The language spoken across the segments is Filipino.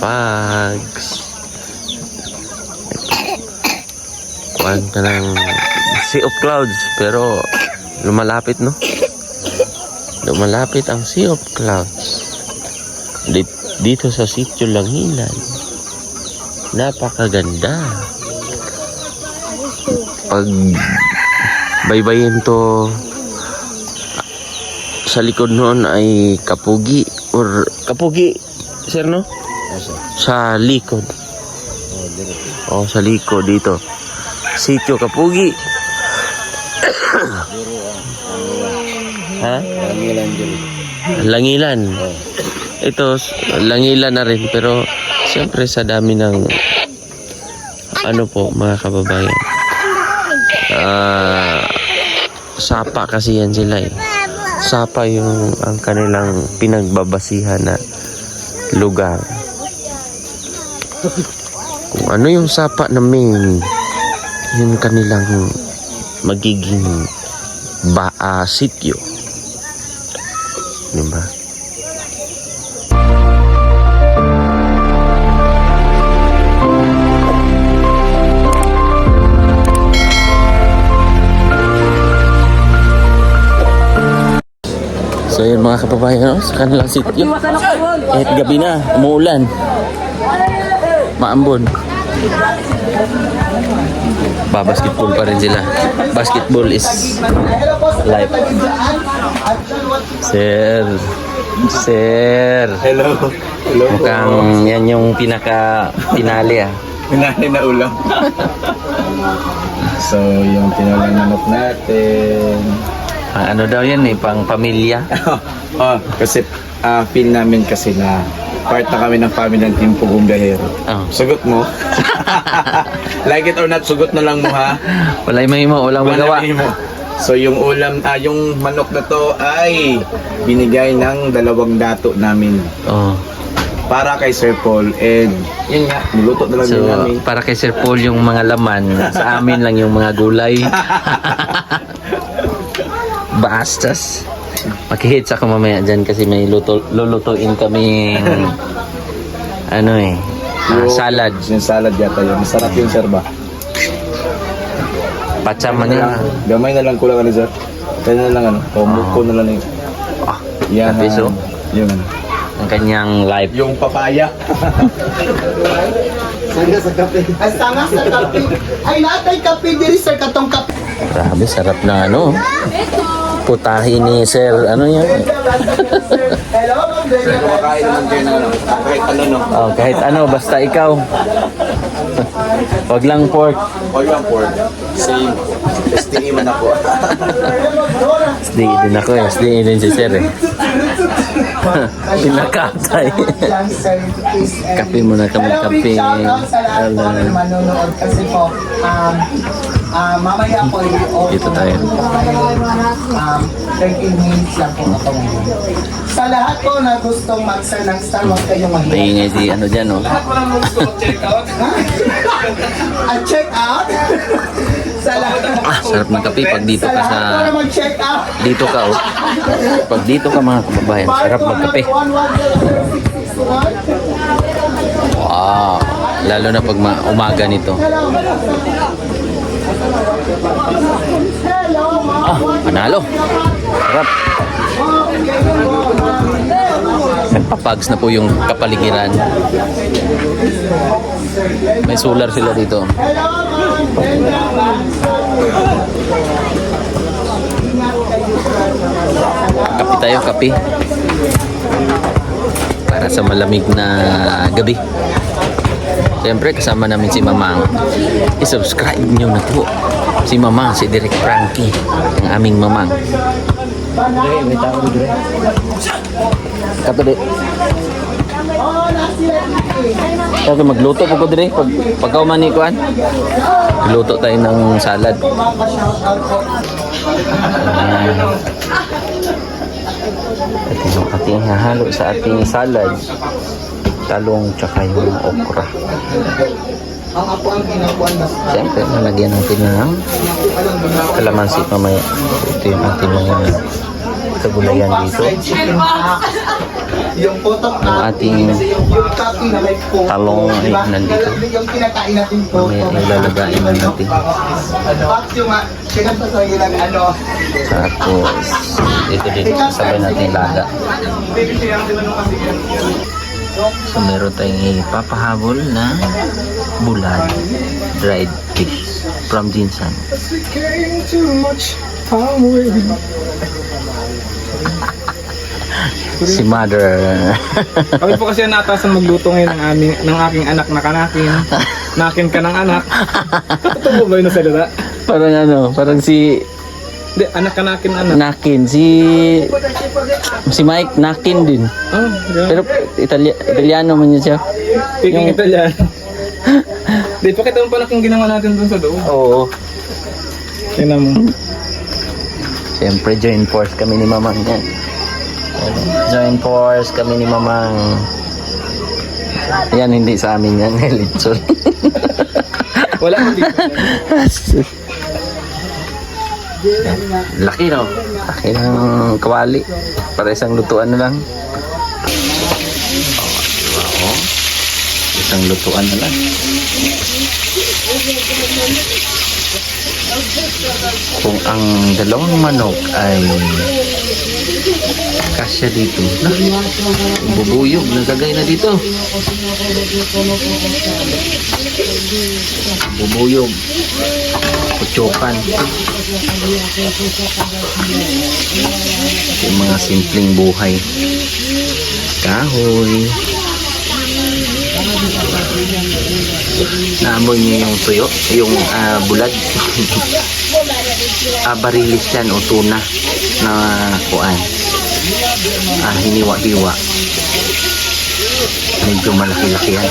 Pags. Kuwan ka ng Sea of Clouds. Pero lumalapit, no? Lumalapit ang Sea of Clouds. Dito sa sitio Langilan. Napakaganda. Pag baybayin to, sa likod noon ay Kapugi or Kapugi, sir, no? Sa likod. Oh, sa likod dito. Sitio Kapugi. Ha? Langilan. Ito, Langilan na rin, pero siyempre sa dami ng ano po, mga kababayan. Sapa kasi yan sila eh. Sapa yung ang kanilang pinagbabasihan na lugar. Kung ano yung sapa na main, yung kanilang magiging sityo. Diba? So yun mga kababayan, no? Sa kanilang sityo. Kahit gabi na, umuulan. Maambon. Basketball pa rin sila. Basketball is life. Sir. Hello. Mukhang yan yung pinaka-pinali ah. Pinali na ulam. So, yung tinolang manok natin. Ano daw yan eh, pang pamilya. Kasi feel namin kasi na part na kami ng family ng Team Pugong Gahero. Sugot mo. Like it or not, sugot na lang mo ha. Walang magawa. So yung ulam, yung manok na to ay binigay ng 2 dato namin. Para kay Sir Paul, and yun nga, niluto na lang din namin. Para kay Sir Paul yung mga laman, sa amin lang yung mga gulay. Bastas. Makihits ako mamaya dyan kasi may lulutuin kami salad. Yung salad yata yun. Masarap yun, sir ba? Patsama niya. Gamay na lang kulang sir. Kaya na lang Muko na lang yun. Yan. Piso? Yung ang kanyang life. Yung papaya. Sanga sa kape. Ay, sanga sa kape. Ay, natay kape diri sir, katong kape. Grabe, sarap na putahe ni sir. Ano yan? Kumakain naman kayo na kahit ano Kahit ano, basta ikaw. Wag lang pork. Wag lang pork. Same. STE man ako. SDE din ako eh. SDE din si sir eh. Pinakatay. Kape muna kami, kape. Manonood kasi po, mamaya po dito tayo. 13 minutes lang po ito. Sa lahat po na gustong mag-sell ng star, huwag kayong mahiya. Maingay si ano dyan, no? Lahat po na gusto mag-check out. Check out? Sa lahat. Sarap ng kape pag dito ka sa... Check out. Dito ka, Pag dito ka mga kababayan, sarap magkape. Wow. Lalo na pag umaga nito. Panalo. Sarap. Nagpapags na po yung kapaligiran. May solar sila dito. Kape tayo, kape. Para sa malamig na gabi. Siyempre, kasama namin si Mamang. I-subscribe nyo na po. Si Mamang, si Direk Frankie. Ang aming Mamang. Kato di. Kato magluto po ko dire. Pagkaw manikuan. Luto tayo ng salad. Ito yung ating hahalo sa ating salad. Talong tsaka yung okra. Siyempre, nalagyan natin ng kalamansi mamaya. Ito yung ating mga kagulayan dito. yung photo Ang ating yung copy na may photo. talong ay Diba? nandito. Yung kinakain natin photo. May ilalagayin na natin. Box yung pinagsasabi ng ano. Tapos, dito sabay natin laga. So, meron tayong ipapahabol na bulad, dried fish from Jinsan. Si mother. Kami po kasi natasan magluto ngayon ng aking anak na kanakin. Nakin ka ng anak. Totoo ba yun na salita? Parang ano, parang si Hindi, anak kanakin anak. Nakin, si Mike Nakin din. Oh, ganun. Pero Italiano man yun siya. Speaking Italian. Di, pakita mo pa yung ginawa natin dun sa loob. Oo. Tingnan mo. Siyempre, join force kami ni Mamang yan. Ano, join force kami ni Mamang. Yan, hindi sa amin yan. Litson. Wala mo dito. Laki no? Laki ng kawali. Para isang lutuan na lang. Oo. Isang lutuan na lang. Kung ang dalawang manok ay kasya dito. Bubuyog, nagagay na dito. Bubuyog. Kutsukan. Yung mga simpleng buhay. Kahoy. Naamoy niyo yung tuyo, yung bulad. Barilis yan o tuna na kuan. Hiniwa-hiwa. Medyo malaki-laki yan.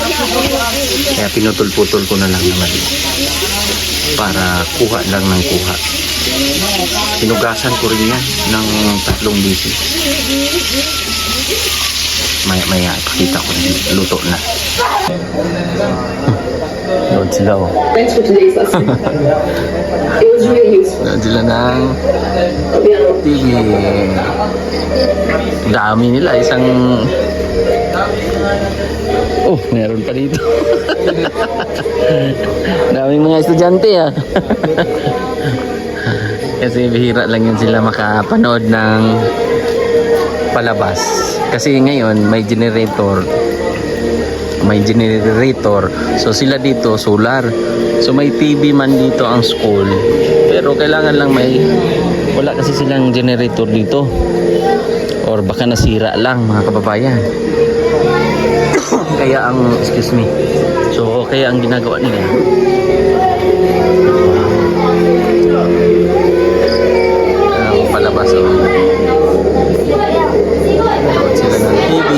Kaya pinutol-putol ko na lang naman. Para kuha lang ng kuha. Pinugasan ko rin yan ng 3 bisis. Maya ipakita ko rin. Luto na. Load sila oh. Thanks for today's lesson. It was really useful. Load sila ng TV. Dami nila. Isang... Oh, meron pa dito. Daming mga estudyante ah. Kasi bihira lang yun sila makapanood ng palabas. Kasi ngayon may generator. So sila dito solar. So may TV man dito ang school. Pero kailangan lang wala kasi silang generator dito. Or baka nasira lang mga kababayan. Kaya ang ginagawa nila palabas oh. Nanood sila ng TV.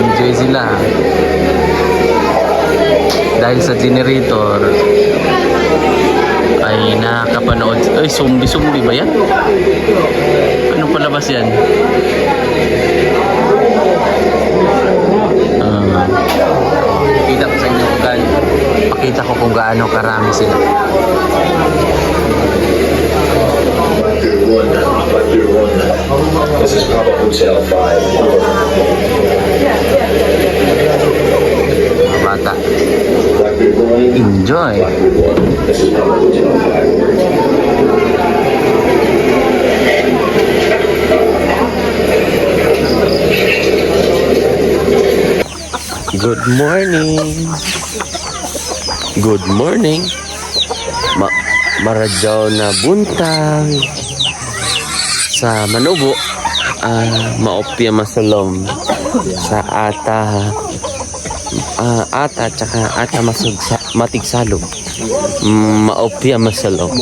Enjoy sila dahil sa generator ay nakakapanood. Ay, zombie ba yan? Anong palabas yan? Pakita ko kung gaano karami sila. This is Papa Hotel 5. Mga bata. Enjoy. This is Papa Hotel 5. Good morning. Good morning. Maradyaw na buntag sa Manubo. Maopya masalom sa ata tsaka ata masug matigsalog. Maopya masalom.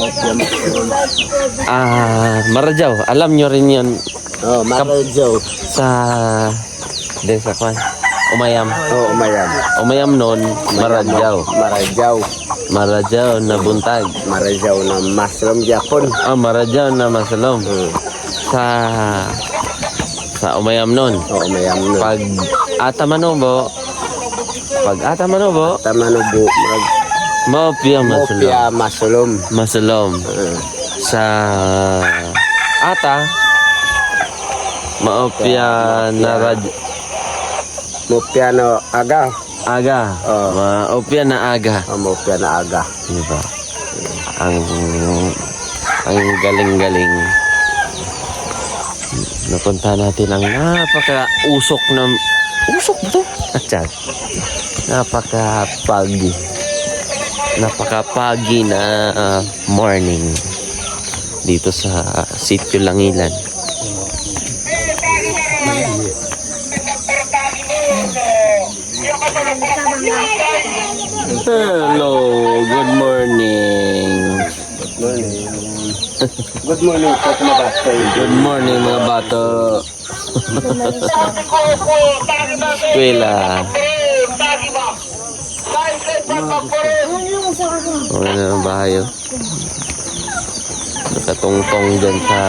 Maradyaw, alam nyo rin yun. Oh, Maradyaw. Sa desa kwan. Umayam. Oh, Umayam. Umayam nun, Maradyaw. Maradyaw na buntag. Maradyaw na maslom Japon. Maradyaw na masalom. Sa Umayam nun. Oh, Umayam nun. Pag Atamanubo, Tamanubo. Maopya Mopia maslom. Masalom. Sa Ata, Maopya na radyo. Mopya na aga. Aga. Oo. Maopya na aga. Mopya na aga. Diba? Ang galing-galing. Napunta natin ang napaka-usok na... Usok ba ito? Atsak. Napaka-pagi na morning dito sa Sitio Langilan. Hello, good morning. Good morning po mga bata. Good morning mga bata. Eskwela. Okay na ang bahay, oh. Nakatungtong dyan sa...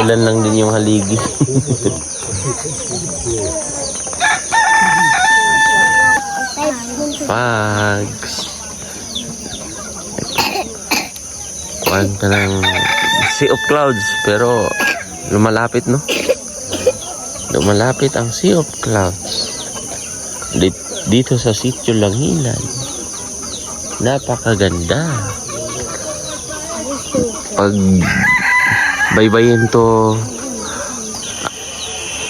Ulan lang din yung haligi. Pags. Kuwan ka ng Sea of Clouds, pero lumalapit, no? Lumalapit ang Sea of Clouds. Dito sa Sitio Langilan. Napakaganda. Pag baybayin to,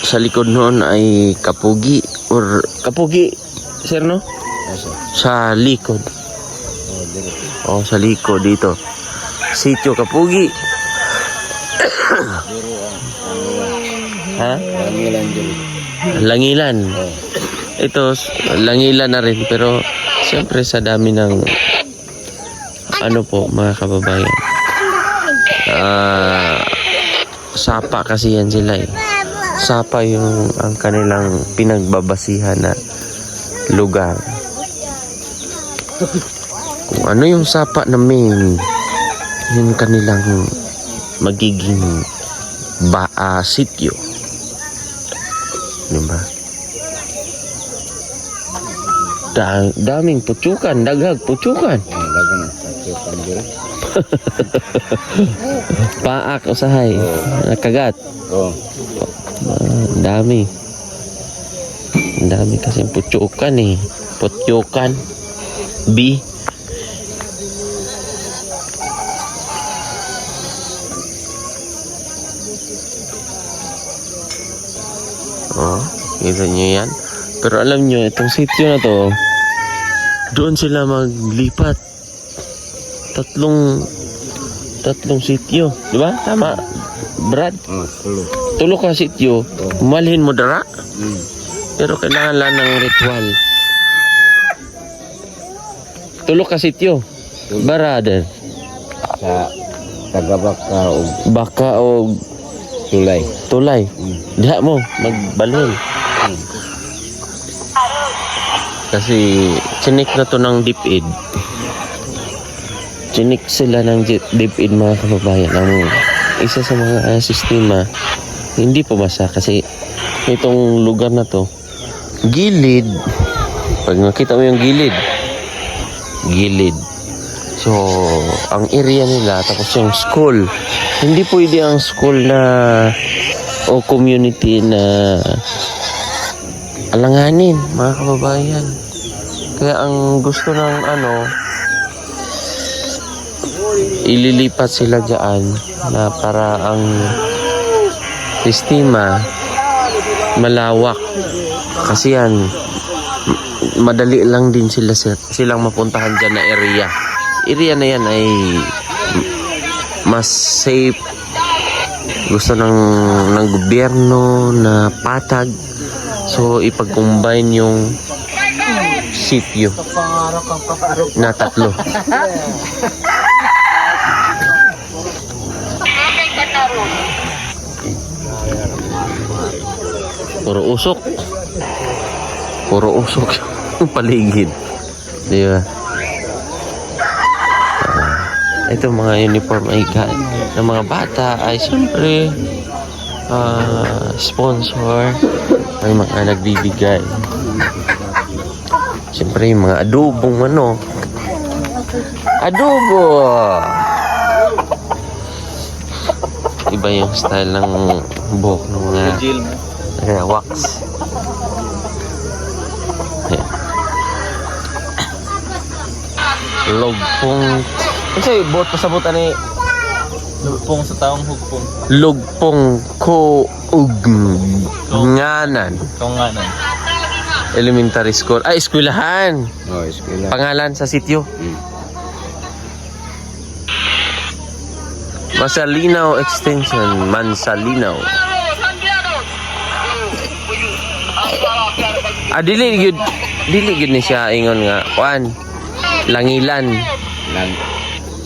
sa likod noon ay Kapugi or Kapugi, sir, no? Sa likod. Oh, sa likod dito. Sitio Kapugi. Ha? Langilan. Ito, Langilan na rin, pero siyempre sa dami ng ano po, mga kababayan. Sapa kasi yan sila eh. Sapa yung ang kanilang pinagbabasihan na lugar. Kung ano yung sapa na main, yung kanilang magiging sityo. Diba? Daming putukan, daghag putukan. Paak usahay, nakagat. Dami. Dami kasi putukan eh. Putukan. B. Oh, kita nyo yan. Pero alam nyo, itong sitio na to, doon sila maglipat. Tatlong sitio. Di ba? Tama. Brad? Tulo ka sitio. Malhin mo dara. Pero kailangan lang ng ritual. Tulo ka sityo. Brother. Sa tagabaka o Baka o tulay. tulay. Diha mo, magbalhin. Kasi chinik na to ng DepEd. Chinik sila ng DepEd, mga kababayan. Ang isa sa mga sistema hindi po basa kasi itong lugar na to gilid. Pag nakita mo yung gilid, so ang area nila, tapos yung school, hindi pwede ang school na o community na alanganin, mga kababayan. Kaya ang gusto ng ililipat sila dyan na para ang sistema malawak. Kasi yan, madali lang din silang mapuntahan dyan na area. Area na yan ay mas safe. Gusto ng gobyerno na patag. So ipag-combine yung sitio na tatlo. Puro usok yung paligid. Di ba? Ito mga uniform ay ng mga bata ay siyempre sponsor. May mga nagbibigay. Siyempre yung mga adobong adobo. Iba yung style ng buhok ng mga wax. Ayan. Lugpong. Kasi buhok pasabutan ni Lupong sa taong hugpong. Lugpong Kougnanan. Kaunganan. Elementary school. Ay, eskwelahan. Oh, eskwela. Pangalan sa sityo. Mansalinaw Extension. Mansalinaw. Dili gud ni siya ingon nga kuan. Langilan.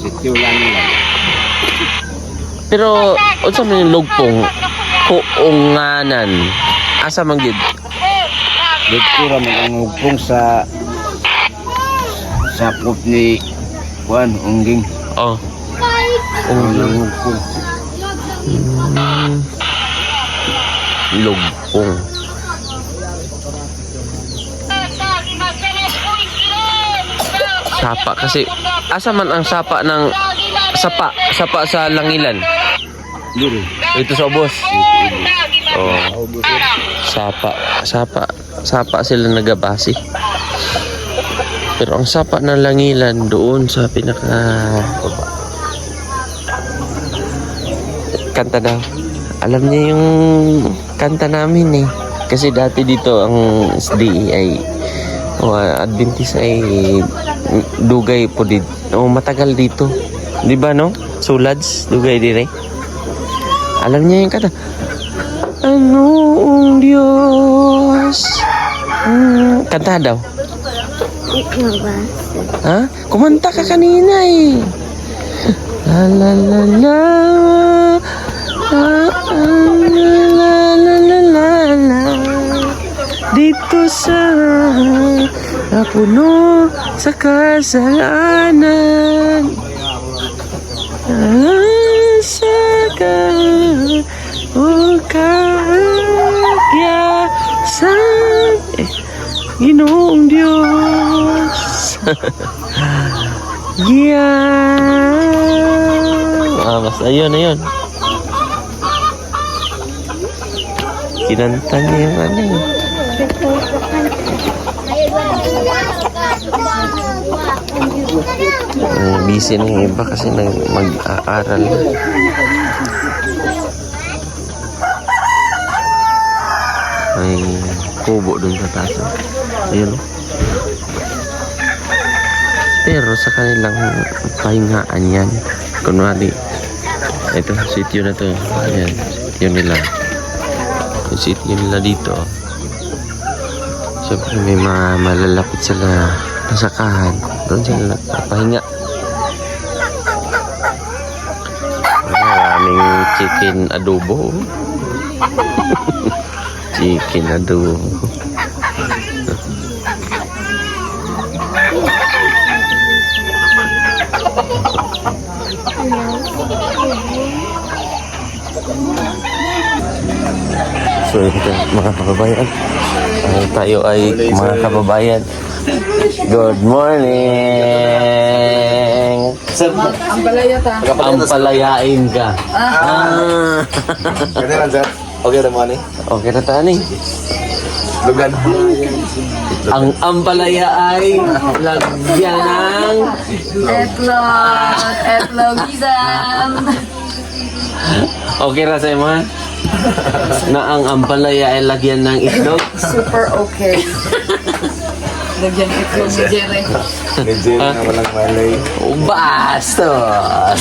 Sityo lang lang. Pero unsa man yung lugpong Kounganan? Asa man gid? Dito raman ang hugpong sa sapop ni Juan Ungging. Oh. Ang hugpong. Lugpong. Sapa kasi asa man ang sapa ng sapa sa Langilan. Dito. Ito sa ubos. Oh. Sapa sila nagabase. Pero ang sapa ng Langilan doon sa pinaka kanta daw. Alam niya yung kanta namin eh. Kasi dati dito ang SDE ay Adventist ay dugay po dito. Matagal dito. Di ba no? Sulads, dugay dire. Alam niya yung kanta. Anong Diyos? Kanta daw. Ha? Kumanta ka kanina eh. La la la la. La la la la la. Dito sa napuno sa kasalanan. Asa ka o kaagyasan Ginoong Diyos. Yeah. Basta ayun. Kinanta niya yung ano eh. Busy na yung iba kasi mag-aaral. May kubo dun sa taas. Ayun. Pero sa kanilang pahingaan yan. Kunwari, ito, sityo na to. Ayan, sityo nila. Yung sityo nila dito. Siyempre may malalapit sila na sakahan. Doon sila nagpapahinga. Maraming chicken adobo. Chicken adobo. So ito mga kababayan, tayo ay mga kababayan. Good morning. Ampalayain ka. Ganda lang, sir. Okay na mo, ani? Okay na tani. Lugan. Ang ampalaya ay lagyan ng Etlog isang. okay ra sa mga na ang ampalaya ay lagyan ng itlog. Super okay. Lagyan itlog ni Jerry. Medyo na walang malay. Bastos.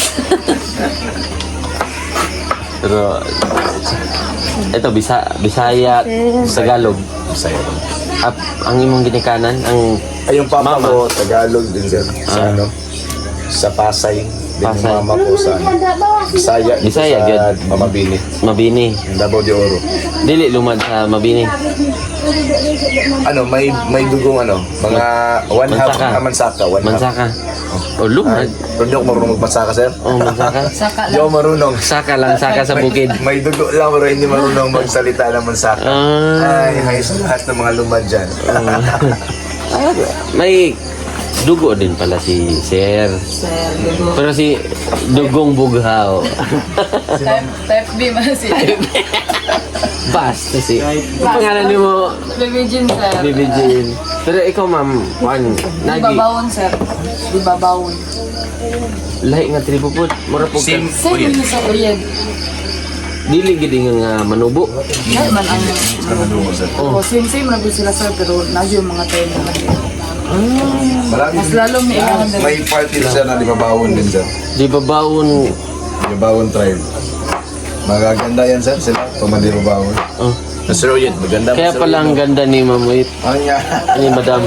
Pero ito Bisaya, Tagalog. Masaya. Ang imong ginikanan ang Ay, yung papa Mama. ko, Tagalog din, sir. Sa ano? Sa Pasay. Din Pasay. yung mama ko sa Bisaya. dito Bisaya, sa good. Mamabini. Mabini. Yung Davao de Oro. Dili lumad sa Mabini. Ano, may dugong ano, mga one half Mansaka. na mansaka. One half. Mansaka. O lumad. Pero di ako marunong magmansaka, sir. Oh, mansaka. Saka Di ako marunong. Saka lang, saka sa bukid. May dugo lang pero hindi marunong magsalita ng mansaka. Ah. Ay, hay sa lahat ng mga lumad dyan. May Dugo din pala si Sir. Sir, dugo. Pero si Dugong Bughaw. Type B man si Basta si... Pangalan niyo mo, Baby Jean, sir. Baby Jean. Pero ikaw, ma'am, Juan, Di Nagi, babawon, sir. Di babawon. lahi nga tripupod. Mura po ka. Sim Sir, Uyed. yun sa uyed. Dili gidi nga manubo. Yan man ang... Oh. Oh, same na po sila, sir, pero nagyo yung mga tayo naman. Marami. Mas lalong may ilangan din. May party sir na di babawon din sir. Di ba bawon? Di babawon tribe. Magaganda yan sir sila. Pumandi babawon. Oh. Sir Uyed, maganda. Kaya pala ang ganda ni Mamuit. Oh yeah. Ni Madam.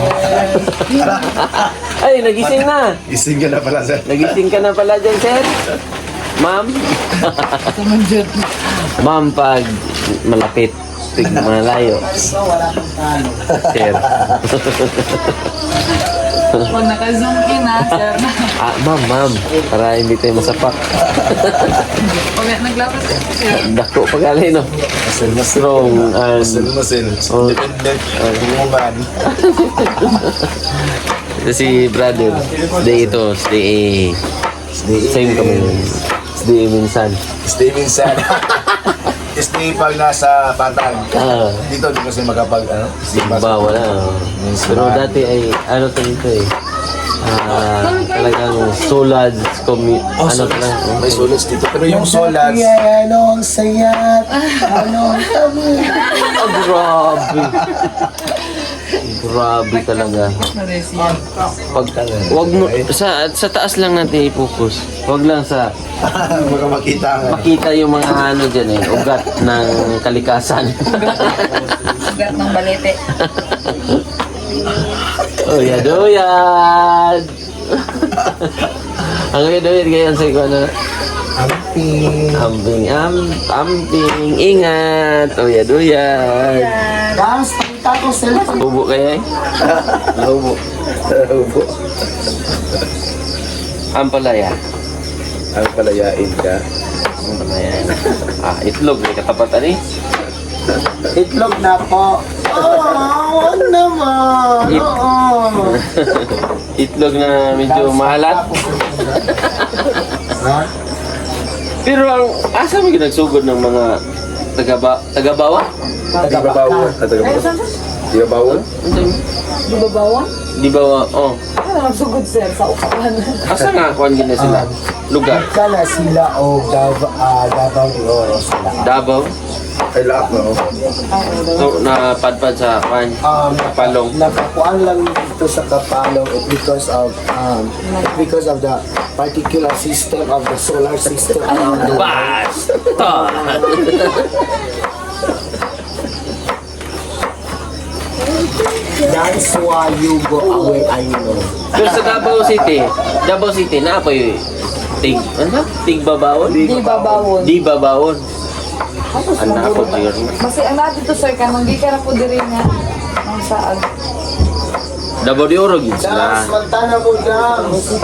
Ay, nagising na. Ising ka na pala sir. Nagising ka na pala dyan, Sir. Ma'am. Ma'am, pag malapit, pag malayo. Sir. Pag naka-zoom in na, sir. Ah, ma'am. Para hindi tayo masapak. Pag naglapas, sir. Dako pag-alay, no? Strong and... Muscle. Oh. Dependent. Umuban. Ito si brother. Day ito. Day A. Same kami. Day A minsan. Stay minsan. Stay pag nasa patag. Ah. Dito di kasi makapag ano. Ba, wala. Pero dati ay, ano to dito eh. Talagang solad, ano talagang. May solads dito. Pero yung solads, Anong sayat, anong tabi. Oh, grabe. Grabe talaga. Pag, wag mo, sa taas lang natin i-focus. Wag lang sa baka makita nga. makita yung mga ano dyan eh, ugat ng kalikasan. Ugat ng balete. Oh, yadoyan! Ang yadoyan ngayon sa ikaw na Amping. amping, ingat! Oh, yadoyan! Guys, pakita ko cellphone. Ubo kaya eh? Laubo. Laubo. Ampalaya. Ang palayain ka. Ampalaya. Ah, itlog. May katapatan eh. Itlog na po. Oh, naman. Oo. Itlog na medyo mahalat. Ha? Pero ang asa mo ginagsugod ng mga tagabawa? Di ba bawon? Di ba bawon? Di babawon? Di ba, oh. Ano nagsugod, sir, sa upahan. Asa nga kuhan gina sila? Lugar? Kala sila o Davao de Oro sila. Davao? Ay lahat no. So, napadpad sa kuhan? Kapalong? Nakakuan lang dito sa Kapalong because of the particular system of the solar system around the world. Basta! That's why you go away, I know. Pero sa Davao City, na po yung tig babawon? Di babawon. Di babawon. Ano ako yun? Kasi ang natin to, sir, kanong di ka na po diri nga. Ang saag. Davao de Oro gid sila. Dance, magtana mo dance.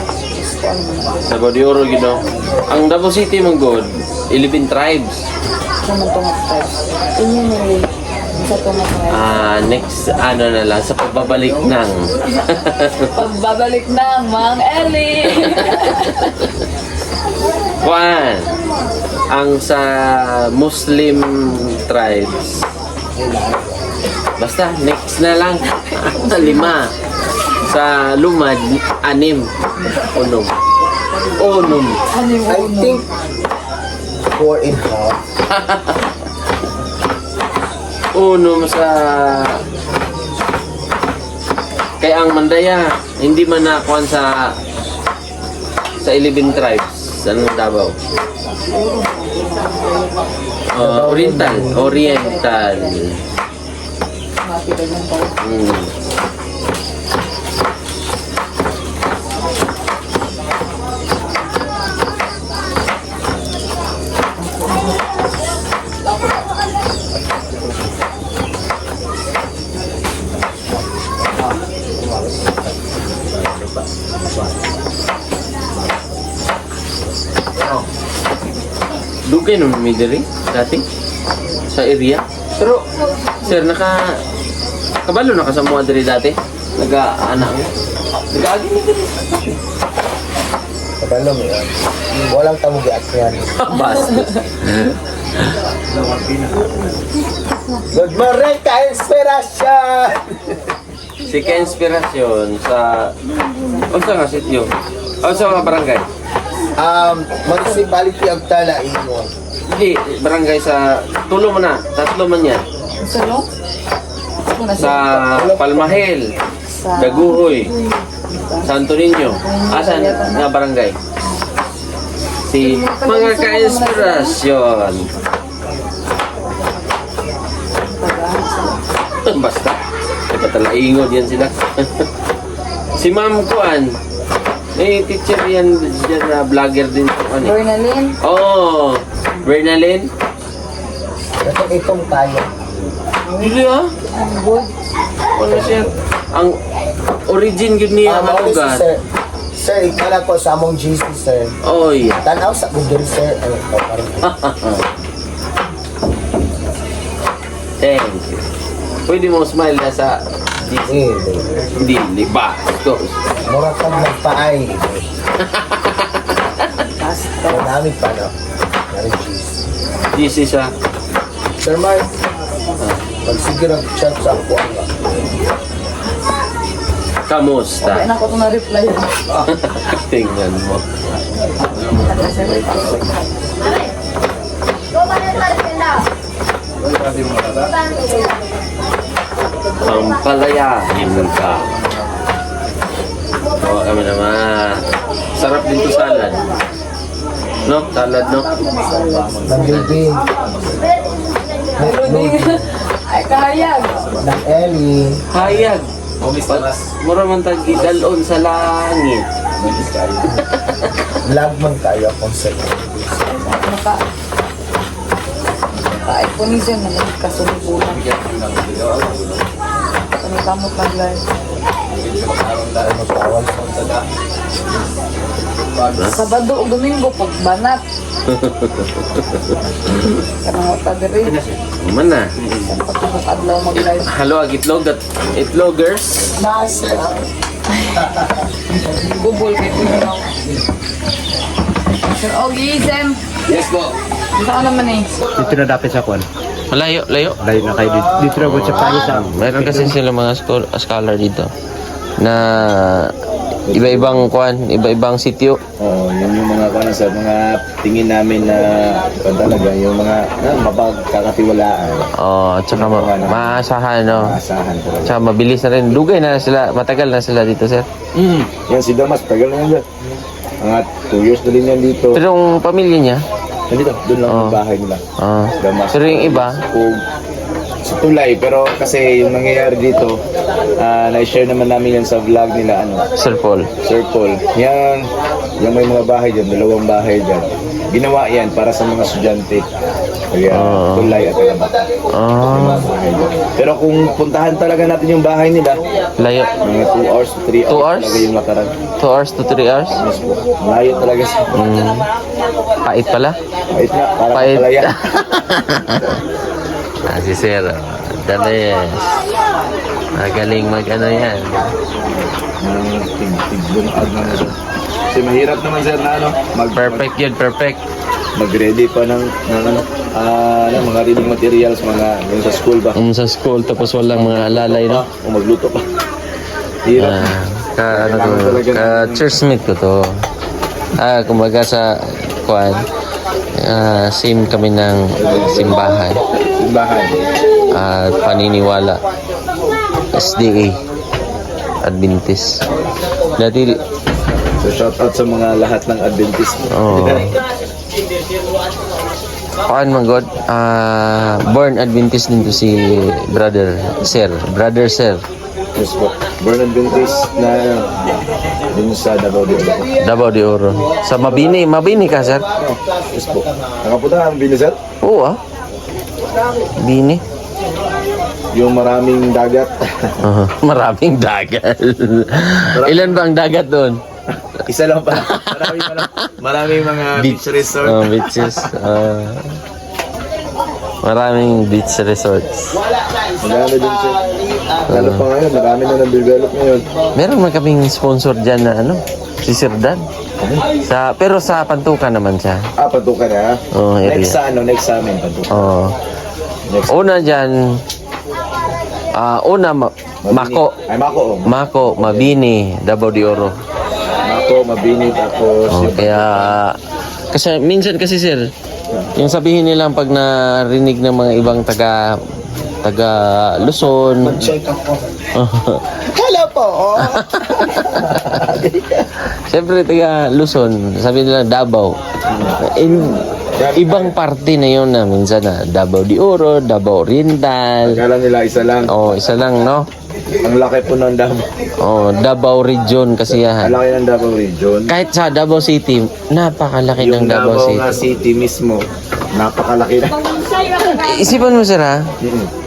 Davao de Oro gid no. Ang Davao City man god, 11 tribes. Naman to nga tayo. Inyo nili. Sa to nga tayo. Next ano na lang sa pagbabalik ng Pagbabalik ng Mang Eli. Juan, ang sa Muslim tribes. Basta, next na lang. Sa 5. Sa Lumad, 6. Unom. Ano yung I uno? think 4.5. Unom sa... Kaya ang Mandaya, hindi man nakuhan sa 11 tribes. Anong Davao? Oriental. Mapitag ng tayo. Dugay nung midiri dati sa area. Pero sir kabalo na ka sa mga diri dati. Nag-aana mo. Tagalog yan. Walang tamugiat yan. Bastos. Good morning, ka-inspirasyon! Si ka-inspirasyon sa... Unsa nga sityo? Unsa nga barangay? Municipality of Talaingon. Hindi, barangay sa... Tulo mo na. Tatlo man yan. Salo? Sa Palmahel, Daguhoy, Santo Niño. Asan nga barangay? Si mga ka-inspirasyon. Basta. Nagkatalaingon yan sila. Si Ma'am Kuan. May teacher yan dyan na vlogger din. Ano? Bernalyn? Oh, Bernalyn. Itong tayo. Hindi ah. Good. Ano siya? Ang origin yun niya ang Mauli si ugat. sir. Sir, ikala ko sa among GC, sir. Oh, yeah. Tanaw sa Google, sir. Ano ito, parang Thank you. Pwede mo smile na sa hindi ba? mura kang magpaay. Marami pa, no? Marami GC. This is a... Sir Mark, magsige nag-chat sa ako ang Kamusta? Kaya na ko ito na-reply. Tingnan mo. Pampalayahin ka. Oo, kami naman. Sarap din to salad. No? Salad, no? ng baby. Ay, kahayag. Ng Ellie. Hayag. Mura man tag idalon sa langit. Vlog man kayo kung sir. Maka... Kahit po ni Zen, kasunod-ulan. Kami-kamot mag-live. Sabado o Domingo, pagbanat. Kanang tadiri. Man na. Patubok adlaw mag-live. Halo, itlog at itlogers. Master. Bubol kay Tino. Sir Ogie, Zem. Yes po. Dito ka naman eh. Dito na dapat sa kwan. Malayo. Layo na kayo dito. Dito na sa payo sa... Meron kasi sila mga scholar dito na iba-ibang iba-ibang sityo. Oh, yun yung mga ano sa mga tingin namin na talaga yung mga mapagkakatiwalaan. Oh, at saka maasahan, no? Asahan talaga. Tsaka mabilis na rin. Dugay na sila. Matagal na sila dito, sir. Yan si Damas, tagal na yan dyan. Mga 2 years na rin yan dito. Pero yung pamilya niya, Nandito, doon lang ang bahay nila. Damas. pero yung iba, O, sa tulay, pero kasi yung nangyayari dito, na-share naman namin yan sa vlog nila, Sir Paul. Sir Paul. Yan may mga bahay dyan, 2 bahay dyan. Ginawa yan para sa mga estudyante. Kaya tulay at alaba. Ah, Bahay dyan. Pero kung puntahan talaga natin yung bahay nila, layo. mga 2 hours to 3 hours, 2 hours? talaga yung lakaran. 2 hours to 3 hours? Yes po. Malayo talaga siya. Pait pala. Pait na, parang Pait. palaya. Si Sir. Dales. Magaling mag-ano yan. Tigbungag na siya. Kasi mahirap naman sir na Perfect yun, perfect. mag-ready pa ng mga reading materials, mga yung sa school ba? Sa school, tapos walang mga alalay, no? O magluto pa. Hirap. Churchmate ko to. Kumbaga sa same kami ng simbahan Simbahan. at paniniwala. SDA Adventist. Dati So shout out sa mga lahat ng Adventist. man God, born Adventist din to si Brother Sir. Yes po. Born Adventist na dun sa Davao de Oro. Davao de Oro. Sa Mabini ka, sir? Yes po. Nakapunta ka ang Binisat? Oo, Bini. Yung maraming dagat. Maraming dagat. Ilan ba ang dagat doon? Isa lang pa. Maraming mga beach resort. Beaches. Maraming beach resorts. Marami din sir. Lalo pa ngayon, marami na nang-develop ngayon. Meron man kaming sponsor dyan na ano, si Sir Dan. Pero sa Pantukan naman siya. Patukan na ha? Oh, area. Next sa amin, patukan. Oh. Next. Una dyan, Mako. Ay, Mako. Mako, Mabini, Davao de Oro. Mako, Mabini, tapos... Oh, kaya, kasi minsan kasi sir, yung sabihin nila pag narinig ng mga ibang taga Luzon. Check ako. Hello po. Siyempre taga Luzon, sabi nila Davao. Ibang parte na yun na minsan na Davao de Oro, Davao Oriental. Akala nila isa lang. Oh, isa lang, no? Ang laki po ng Davao. Oh, Davao region kasi Ang yan. laki ng Davao region. Kahit sa Davao City, napakalaki ng Yung Davao Davao City. nga city mismo, napakalaki na. Isipan mo sir ha,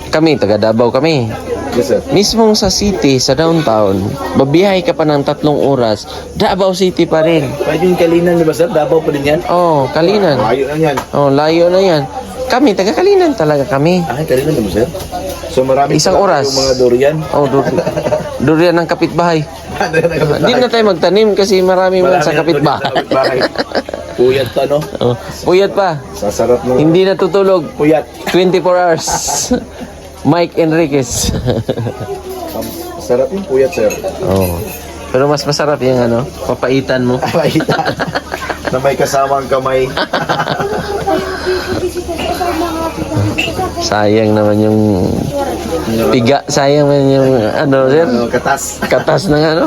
kami, taga Davao kami. Yes sir. Mismong sa city, sa downtown, babiyahe ka pa ng 3 oras, Davao City pa rin. Pwede yung Kalinan, di ba sir? Davao pa din yan? Oh, Kalinan. Layo na yan. Oh, layo na yan. Kami, taga Kalinan talaga kami. Ay, Kalinan di ba sir? So marami Isang pa oras. yung mga durian. Oh, durian ng kapitbahay. Hindi na tayo magtanim kasi marami man sa kapitbahay. Puyat pa no? Oh, puyat pa. Sasarap mo. Hindi natutulog. Puyat. 24 hours. Mike Enriquez. Sarap yung puyat sir. Oh. Pero mas masarap yung ano, papaitan mo. Paitan. Na may kasamang kamay. Sayang naman yung piga, sayang naman yung ano, sir. Katas. Katas ng ano.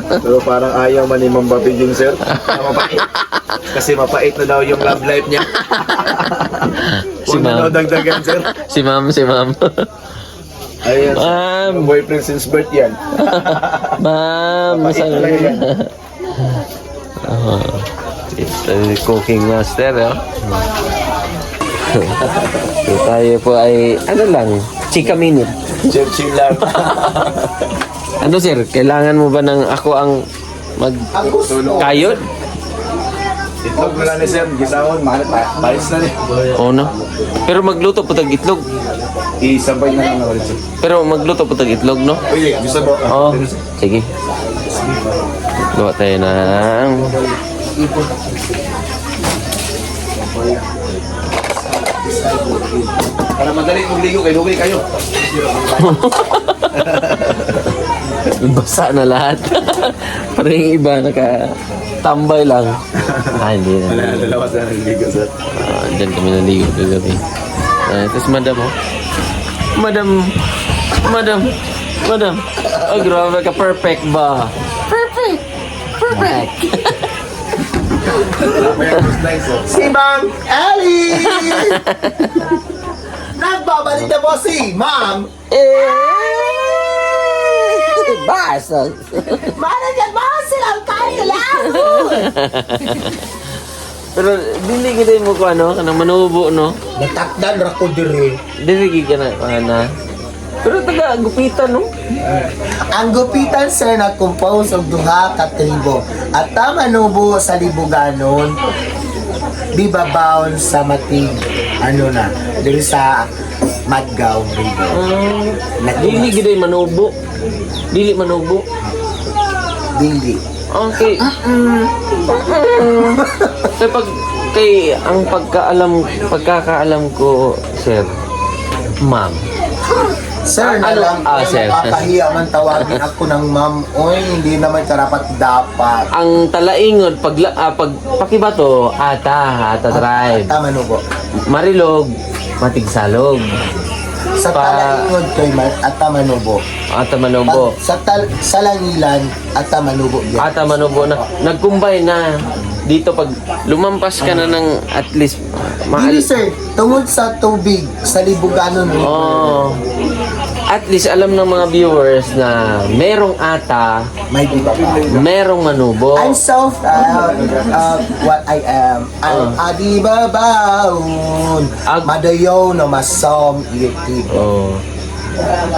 Pero parang ayaw man ni Ma'am Bapi yung sir. Mapait. Kasi mapait na daw yung love life niya. Si Huwag na ma'am. daw dagdagan sir. Si ma'am. Ayun. Ma'am. Boyfriend since birth yan. Ma'am, Mapait masang talaga yan. Oh, it's the cooking master, oh. So tayo po ay, ano lang, chika minute. Chill lang. Ano sir, kailangan mo ba ng ako ang magkayod? Itlog na lang ni sir. Gisahon. Mahal pa. Paris na rin. Oo no? Pero magluto po tag itlog. Isabay na lang ulit sir. Pero magluto po tag itlog, no? Uy, gusto mo? Oo. Sige. Gawa tayo ng... Para madali magligo kay Lugay kayo. Basa na lahat. Parang yung iba nakatambay lang. Hindi na. Dalawa sa nagligo sir. Diyan kami naligo kagabi. Tapos madam, oh. Madam. Oh, grabe ka. Perfect ba? Perfect. Si Ma'am Ellie! Nagbabalik na po si Ma'am Basa. Manager ba silang tayo lang? Pero dili kita mo ko ano, kanang manubo, no? Natakdan ra ko diri. Dili ka na, ana. Pero taga gupitan, no? Ang gupitan sir nag-compose og duha ka tribo at tama nubo sa libuganon bibabaon sa matig ano na diri sa Madgaw River. Dili kita manubo. Dili manubo. Dili. Okay. Kay ang pagkakaalam ko, sir, ma'am. Sir, na Ano? lang Sir. napapahiya man tawagin ako ng ma'am. Oy, hindi naman karapat dapat. Ang talaingod pakibato, ata tribe. Tama nubo. Marilog, matigsalog. Sa talaingod kay at tama nubo. Ata manubo. Sa langilan at tama nubo. Ata manubo na. Nagkumbay na. Dito pag lumampas ka na ng at least Dili sir, tungod sa tubig sa libuganon. Oh. At least alam ng mga viewers na merong ata, May bibabaw. merong manubo. I'm so proud of what I am. I'm adibabaon. Ag- Madayaw na masom itik. Oh.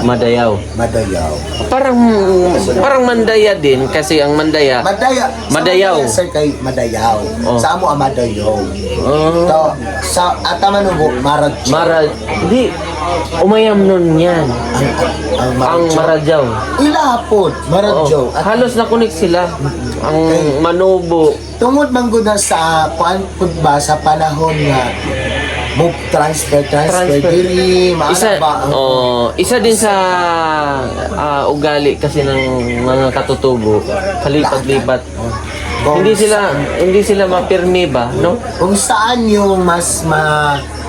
Madayaw. Madayaw. Parang Mandaya din kasi ang Mandaya. Madayaw. Sa Mandaya, sir, kay Madayaw. Oh. Sa amo, Madayaw. Oh. To, sa Atamanubo, Maradyo. Di. Umayam nun yan. Ang Maradyaw. Ilapod, Maradyo. Oo. Halos na-connect sila. Ang Manubo. Tungod man gud na sa kuan pud ba sa panahon nga move transfer diri Isa, maana ba ang isa din sa ugali kasi ng mga katutubo. Kalipat-lipat. Hindi sila mapirmi ba, no? kung saan yung mas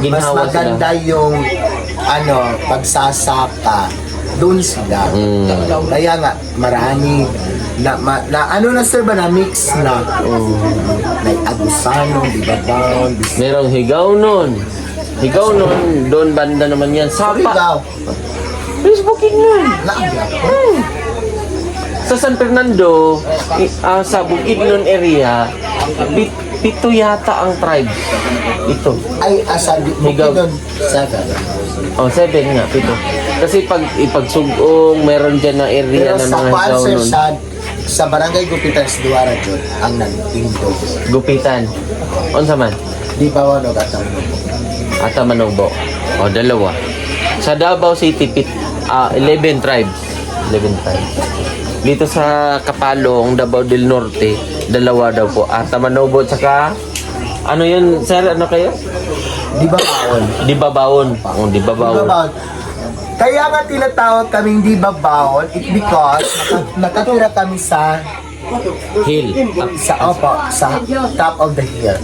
Ginhawa maganda yung pagsasaka doon sila. Kaya nga marami na sir ba na mix na like Agusano, Dibabaon, Merong Higaw nun. Doon banda naman yan. Sapa. Surigao. Facebookin yun. Naagya. Sa San Fernando, sa Bukidnon area, pito yata ang tribe. Ito. Ay asa Higaw. Bukidnon 7 nga, pito. Kasi pag ipagsugong, meron dyan na area pero ng sa mga kuan Higaw sir nun. sa barangay Gupitan sa Duara jud ang nagtindog. Gupitan. Unsa man? Di ba wano gatang Ata Manubo. O, 2. Sa Davao City, 11 tribes. 11 tribes. Dito sa Kapalong, Davao del Norte, 2 daw po. Ata Manubo, tsaka, ano yun, sir, ano kayo? Di ba baon? Dibabaon. O, Dibabaon. Dibabaon. Kaya nga tinatawag kaming di babaon it because nakatira kami sa Hill. sa top of the hill.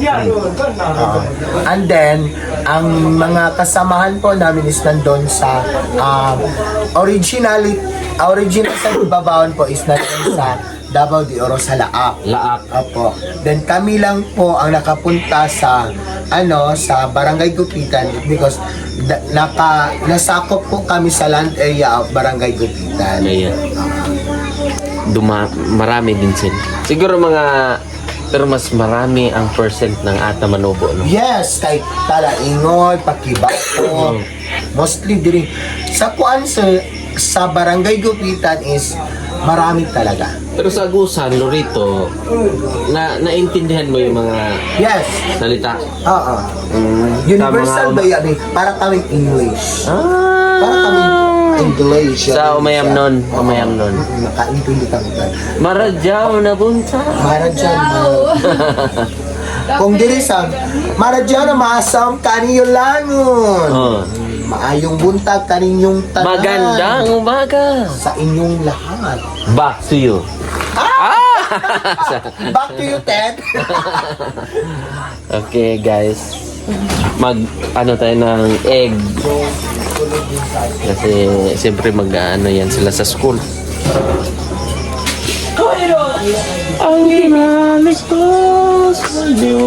And then ang mga kasamahan po namin is nandun sa original sa Dibabaon po is nandun sa Davao de Oro sa Laak. Laak. Opo. Then kami lang po ang nakapunta sa sa Barangay Gupitan because nasakop po kami sa land area of Barangay Gupitan. Ayan. Marami din sila. Siguro pero mas marami ang percent ng Ata Manubo, no? Yes, kay Talaingoy, Pakibato, mostly diri. Sa kuan sa Barangay Gupitan is marami talaga. Pero sa Agusan, Lorito, naintindihan mo yung mga Yes. salita? Oo. Universal ba yan? Para kaming English. Para kaming English. Sa umayam nun. Nakaintindi kami ka. Maradyaw na bunta. Maradyan na. Kung diri sa Maradyan na maasam kaniyo langon. Oh. Maayong buntag kaninyong tanan. Magandang umaga. Sa inyong lahat. Back to you. Back to you, Ted. Okay, guys. Tayo ng egg. Kasi siyempre yan sila sa school. Ang inalis ko sa iyo.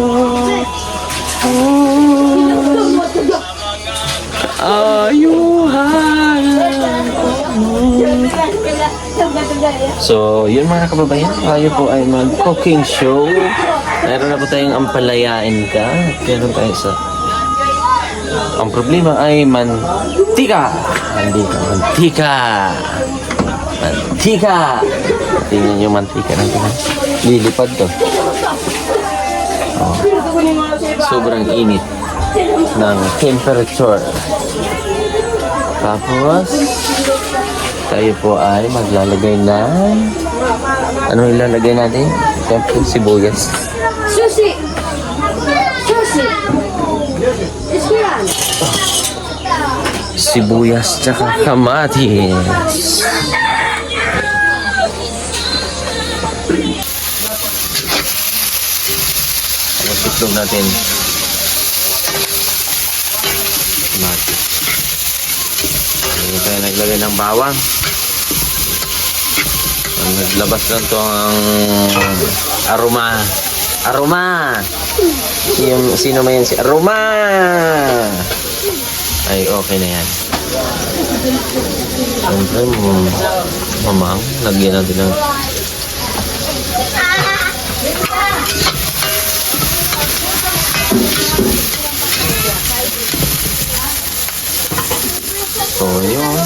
So, yun mga kababayan, tayo po ay mag-cooking show. Meron na po tayong ampalayain ka. Meron tayo sa... Ang problema ay mantika. Mantika. Tingnan yung mantika natin. Lilipad to. Oh. Sobrang init ng temperature. Tapos, tayo po ay maglalagay ng... Ano ilalagay natin? Siyempre, sibuyas. Susi! Escuran! Sibuyas tsaka kamatis. Tapos itlog natin. Kamatis. Hindi tayo naglagay ng bawang. Naglabas lang to ang aroma. Sino man yan si aroma? Ay, okay na yan. Siyempre, mamang, lagyan natin ng... So, yun.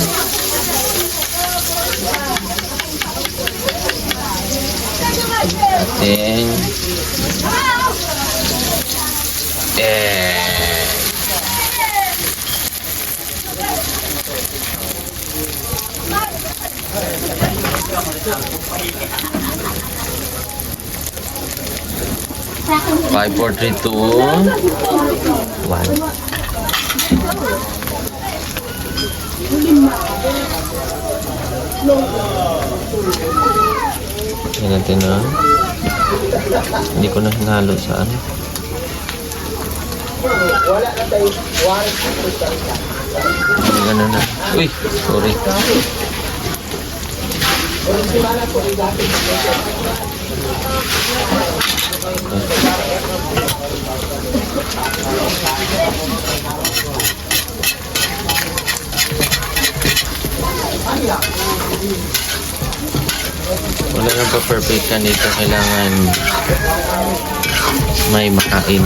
ating egg. 5, 4, 3, 2, 1. Yan natin na. Hindi ko na hinalo sa ano. Ano na. Uy, sorry. Wala nang pa-perfect ka nito. Kailangan may makain.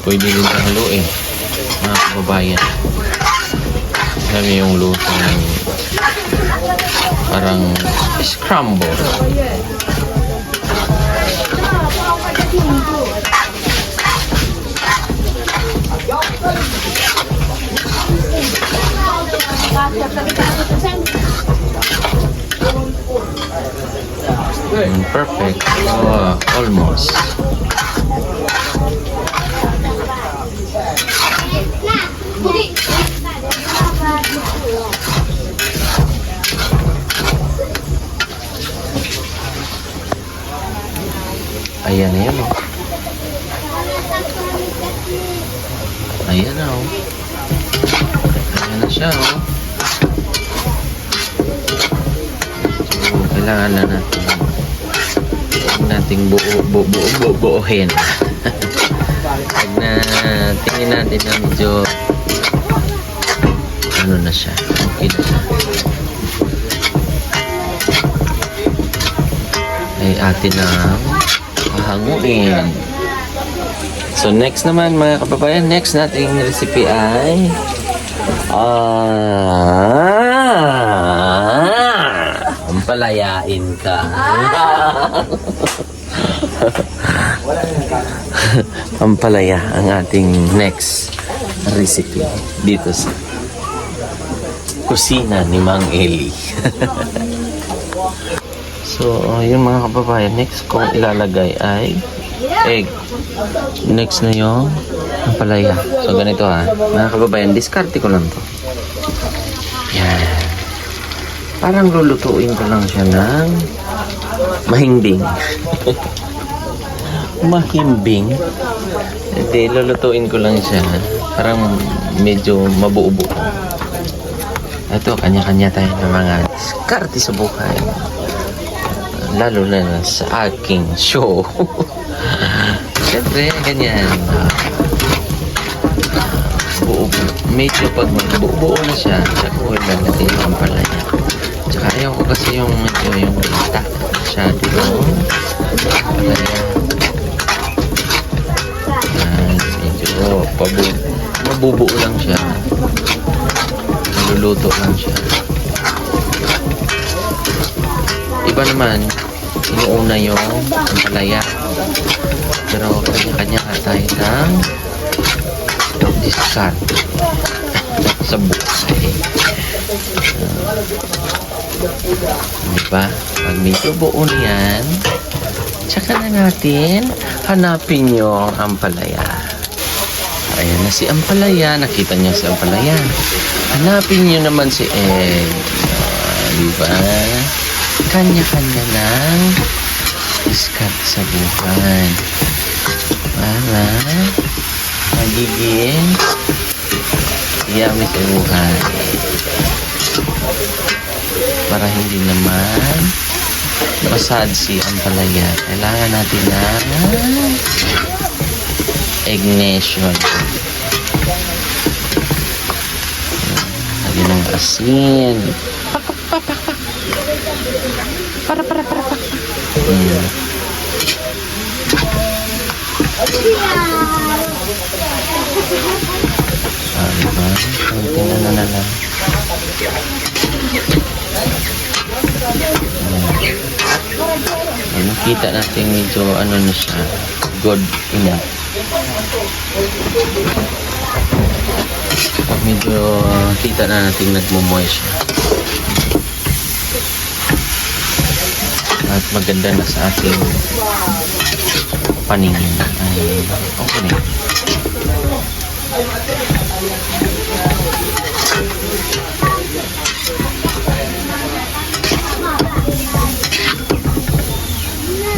Pwede din haluin, mga kababayan. Alam yung luto ng parang scramble. Perfect. Almost. Ayan na yan, oh. Ayan na, oh. Ayan na siya, oh. So, kailangan na nating buuhin. Pag na tingin natin na medyo ano na siya, okay na siya, ay atin na hanguin. So next naman mga kababayan, next nating recipe ay palayain ka. Ampalaya ang ating next recipe dito sa kusina ni Mang Eli. So, yung mga kababayan, next kong ilalagay ay egg. Next na yung ampalaya. So, ganito ha. Mga kababayan, diskarte ko lang to. Yan. Parang lulutuin ko lang siya ng mahimbing. Mahimbing. Hindi, lulutuin ko lang siya. Parang medyo mabuo-buo. Ito, kanya-kanya tayo ng mga diskarte sa buhay. Lalo na sa aking show. Siyempre, ganyan. Buo-buo. Medyo pag buo-buo na siya, sakuhin lang natin yung ampalaya. Tsaka ayaw ko kasi yung medyo yung lita. Masyado yung ampalaya. Medyo mabubuo lang siya. Maluluto lang siya. Iba naman, inuuna yung ampalaya. Pero kanya-kanya tayo ng discard sa buhay. Diba? Pag medyo buo yan, tsaka na natin hanapin yung ampalaya. Ayan na si ampalaya. Nakita niyo si ampalaya. Hanapin niyo naman si egg. Diba? Kanya-kanya ng discard sa buhay. Para magiging yummy sa buhay. Para hindi naman masad si ampalaya. Kailangan natin ng ignition. Lagyan ng asin. Diba? Konting ano na lang. Kita natin medyo ano na siya, good enough. Pag medyo kita na natin nagmumoy siya. At maganda na sa ating paningin. Ay, okay na.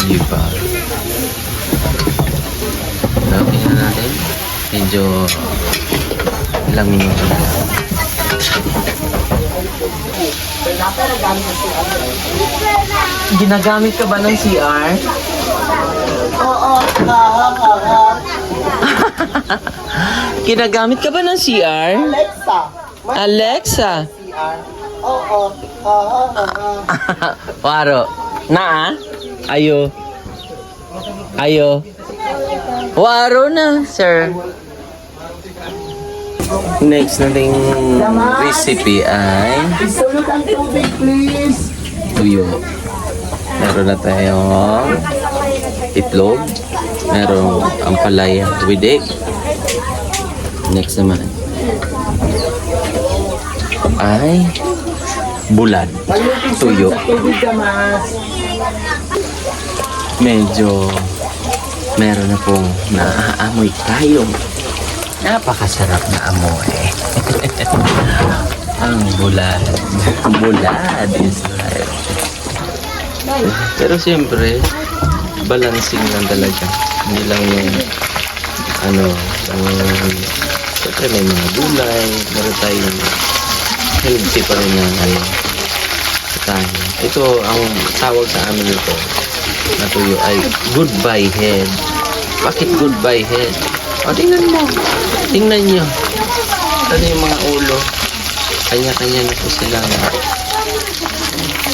Diba? Lagyan na natin. Medyo ilang minuto na lang. Ginagamit ka ba ng CR? Oo. Ginagamit ka ba ng CR? Alexa. Alexa? Oo. Waro. Na? Ayo. Ayo. Waro na, sir. Next nating recipe ay Isulot ang tubig, please. tuyo. Meron na tayong itlog. Meron ang palaya with egg. Next naman ay bulad. Tuyo. Tubig ka, mas. Medyo meron na pong naaamoy tayong napakasarap na amoy. Ang bulad. Bulad is life. Pero siyempre, balancing lang talaga. Hindi lang yung siyempre may mga gulay, meron tayong healthy pa rin ng tayo. Ito, ang tawag sa amin ito na tuyo ay goodbye head. Bakit goodbye head? O, tingnan mo. Tingnan nyo. Ano yung mga ulo? Kanya-kanya na po silang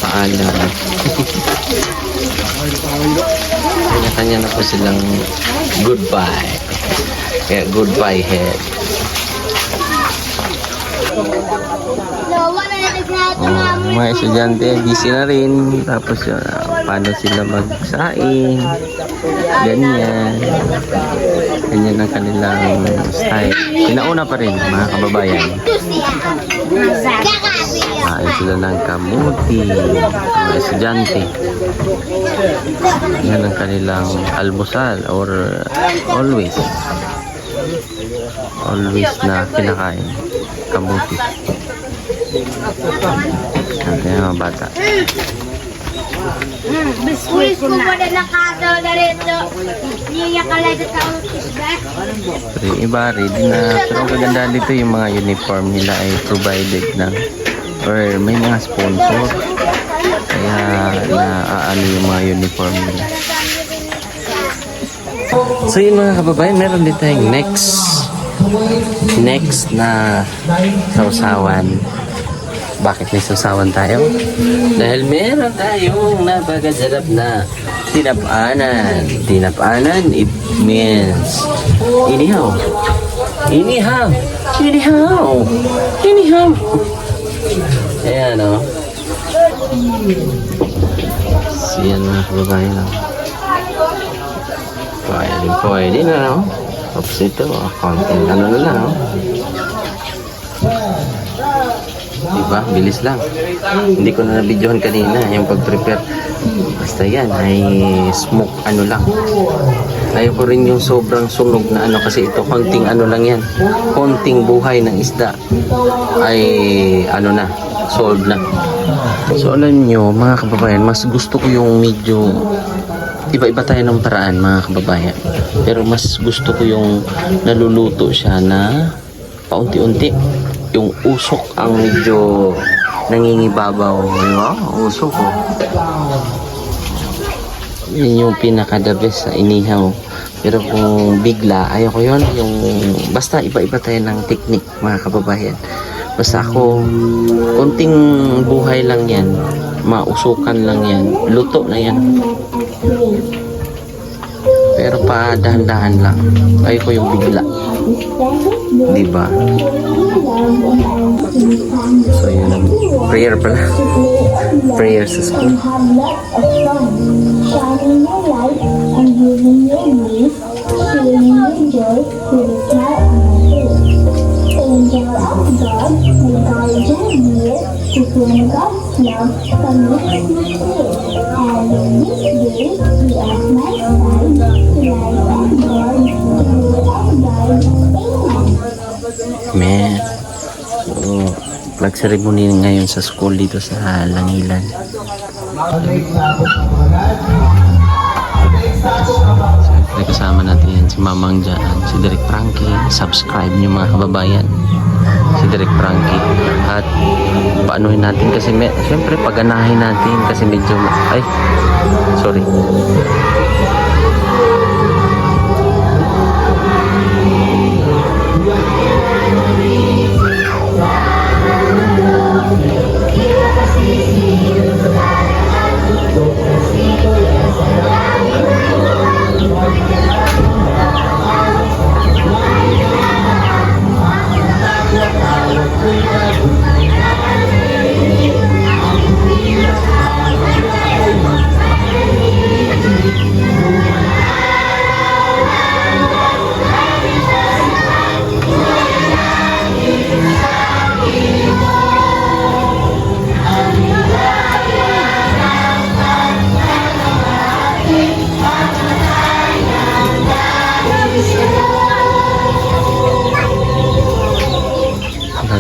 paalam. Kanya-kanya na po silang goodbye. Kaya goodbye head. Mga estudyante, busy na rin. Tapos paano sila magsaing. Ganyan. Ganyan ang kanilang style. Pinauna pa rin, mga kababayan. Kain sila ng kamuti. Mga estudyante. Yan ang kanilang almusal or always na kinakain. Kamuti. Kaya mga bata. Biskuit ko ba na nakato na rito? Niya kalay sa taong isda. Pero yung iba, ready na. Pero ang kagandahan dito, yung mga uniform nila ay provided na or may mga sponsor. Kaya naaano yung mga uniform nila. So yun mga kababayan, meron din tayong next na sausawan. Bakit may sausawan tayo? Dahil meron tayong napakasarap na tinapanan. Tinapanan, it means inihaw. Inihaw. Inihaw. Inihaw. Ayan o. Siyan mga kababayan. Pwede na no? Tapos ito, konting ano na lang. Diba? Bilis lang. Hindi ko na nabidyohan kanina yung pag-prepare. Basta yan ay smoke ano lang. Ayaw ko rin yung sobrang sunog na ano kasi ito konting ano lang yan. Konting buhay ng isda ay ano na, solved na. So alam nyo mga kababayan, mas gusto ko yung medyo iba-iba tayo ng paraan mga kababayan. Pero mas gusto ko yung naluluto siya na paunti-unti. Yung usok ang medyo nangingibabaw. Diba? Usok ko. Yun yung pinaka the best sa inihaw. Pero kung bigla, ayoko yun. Yung, basta iba-iba tayo ng technique, mga kababayan. Basta ako, konting buhay lang yan. Mausukan lang yan. Luto na yan. Pero pa dahan-dahan lang. Ayoko yung bigla. Diba? So yun ang prayer pala. Prayer sa school. Man. So, flag ceremony ngayon sa school dito sa Langilan. Siyempre kasama natin si Mamang dyan, si Derek Frankie. Subscribe niyo mga kababayan. Si Derek Frankie. At paanuhin natin kasi siyempre paganahin natin kasi medyo ay sorry.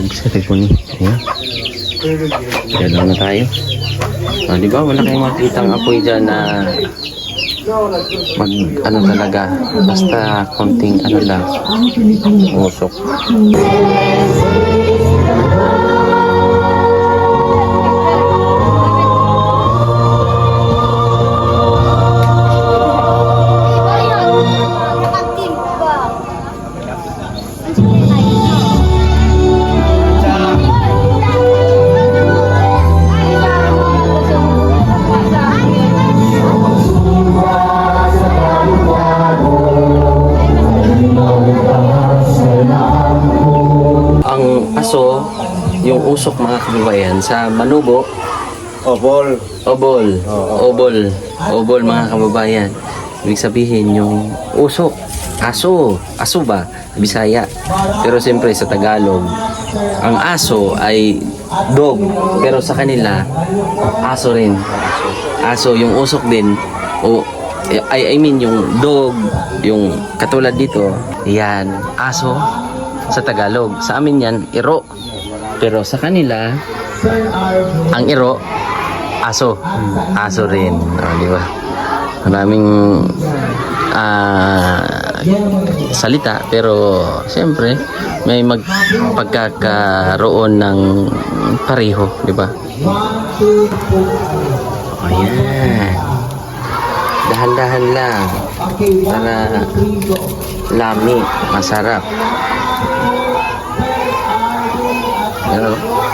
Ceremony. Ayan. Diyan lang na tayo. Di ba? Wala kayong makikitang apoy dyan na ano talaga. Basta konting ano lang. Usok. Yung usok mga kababayan sa Manubo, Obol. Obol mga kababayan. Ibig sabihin yung usok, aso ba, Bisaya. Pero siyempre sa Tagalog, ang aso ay dog, pero sa kanila aso rin. Aso yung usok din. I mean yung dog, yung katulad dito, yan, aso sa Tagalog. Sa amin yan, iro. Pero sa kanila, ang iro, aso. Aso rin. Di ba? Maraming salita. Pero, siyempre, may pagkakaroon ng pareho. Di ba? Ayan. Dahan-dahan lang. Para lami, masarap.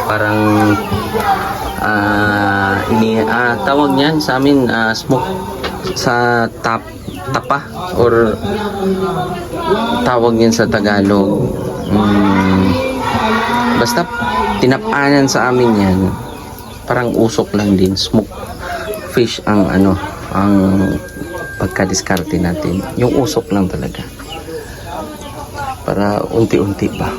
Parang tawag niyan sa amin smoke sa tapa or tawag niyan sa Tagalog. Basta tinapanan sa amin yan. Parang usok lang din, smoke fish ang ang pagka-diskarte natin. Yung usok lang talaga. Para unti-unti pa.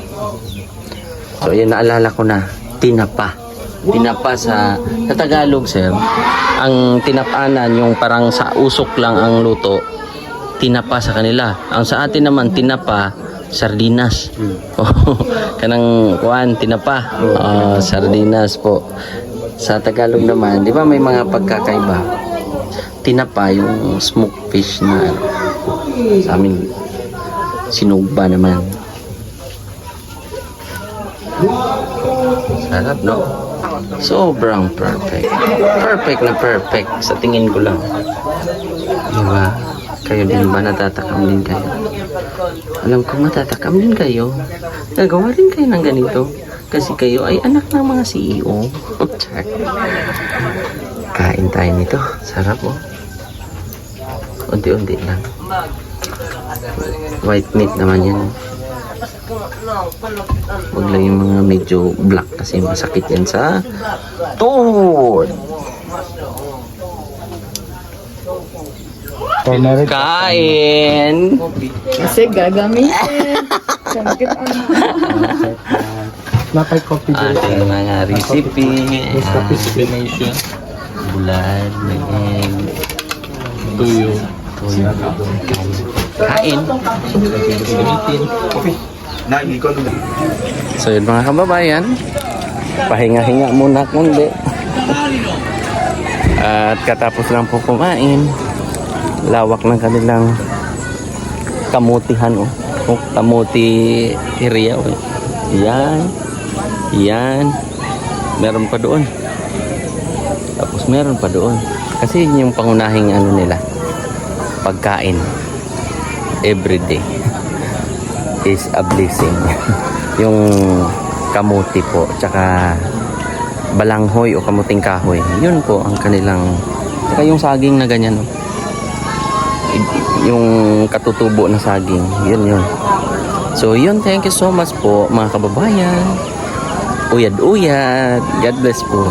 So, yan naalala ko na, tinapa. Tinapa sa Tagalog, sir. Ang tinapanan, yung parang sa usok lang ang luto, tinapa sa kanila. Ang sa atin naman, tinapa, sardinas. Kanang kuan, tinapa. Sardinas po. Sa Tagalog naman, di ba may mga pagkakaiba? Tinapa, yung smoked fish na sa amin, sinugba naman. Sarap, no? Sobrang perfect. Perfect na perfect sa tingin ko lang. Diba? Kayo din ba natatakam din kayo? Alam ko matatakam din kayo. Nagawa rin kayo ng ganito. Kasi kayo ay anak ng mga CEO. Kain tayo nito. Sarap oh. Unti-unti lang. White meat naman yan. Huwag lang yung mga medyo black kasi masakit yan sa tuhod. Kain! Kasi gagamitin. Sakit ang Napay coffee dyan. Ating mga recipe. Combination. Bulan, may egg. Tuyo. Kain. So yun mga kababayan, pahinga-hinga muna kundi. At katapos lang po kumain, lawak ng kanilang kamutihan oh. Oh, kamuti area oh. Yan. Yan. Meron pa doon. Tapos meron pa doon. Kasi yun yung pangunahing ano nila, pagkain everyday is a blessing. Yung kamuti po tsaka balanghoy o kamuting kahoy, yun po ang kanilang, tsaka yung saging na ganyan oh. Yung katutubo na saging, yun. So yun, thank you so much po mga kababayan. Uyad-uyad. God bless po.